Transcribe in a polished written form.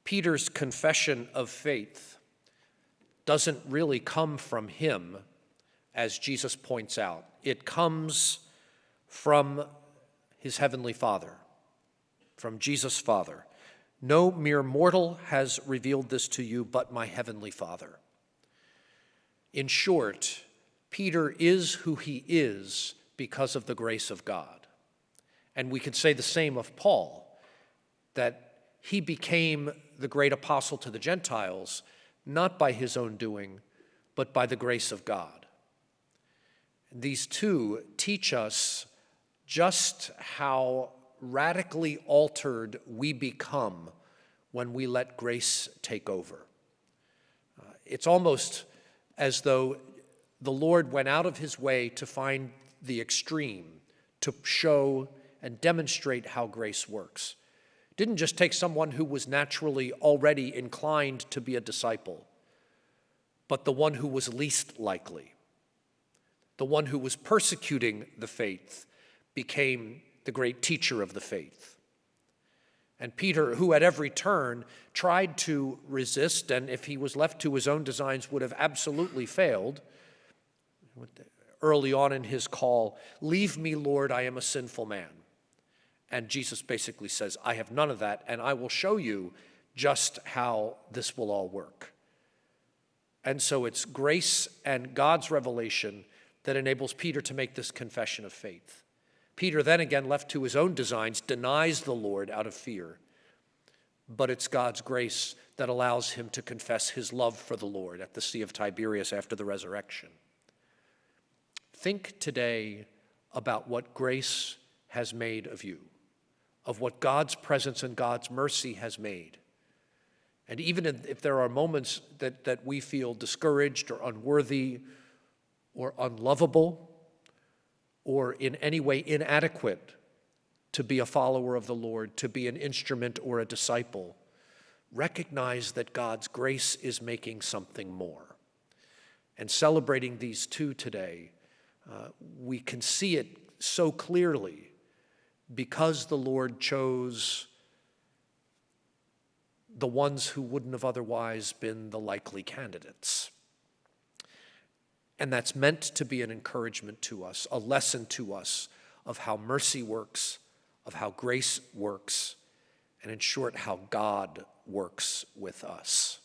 Peter's confession of faith doesn't really come from him, as Jesus points out. It comes from his heavenly Father, from Jesus' Father. No mere mortal has revealed this to you but my heavenly Father. In short, Peter is who he is because of the grace of God. And we could say the same of Paul, that he became the great apostle to the Gentiles, not by his own doing, but by the grace of God. And these two teach us just how radically altered we become when we let grace take over. It's almost as though the Lord went out of his way to find the extreme, to show and demonstrate how grace works. Didn't just take someone who was naturally already inclined to be a disciple, but the one who was least likely. The one who was persecuting the faith became the great teacher of the faith. And Peter, who at every turn tried to resist, and if he was left to his own designs would have absolutely failed, early on in his call, "Leave me, Lord, I am a sinful man." And Jesus basically says, I have none of that, and I will show you just how this will all work. And so it's grace and God's revelation that enables Peter to make this confession of faith. Peter then again, left to his own designs, denies the Lord out of fear. But it's God's grace that allows him to confess his love for the Lord at the Sea of Tiberias after the resurrection. Think today about what grace has made of you, of what God's presence and God's mercy has made. And even if there are moments that we feel discouraged or unworthy or unlovable or in any way inadequate to be a follower of the Lord, to be an instrument or a disciple, recognize that God's grace is making something more. And celebrating these two today, we can see it so clearly because the Lord chose the ones who wouldn't have otherwise been the likely candidates. And that's meant to be an encouragement to us, a lesson to us of how mercy works, of how grace works, and in short, how God works with us.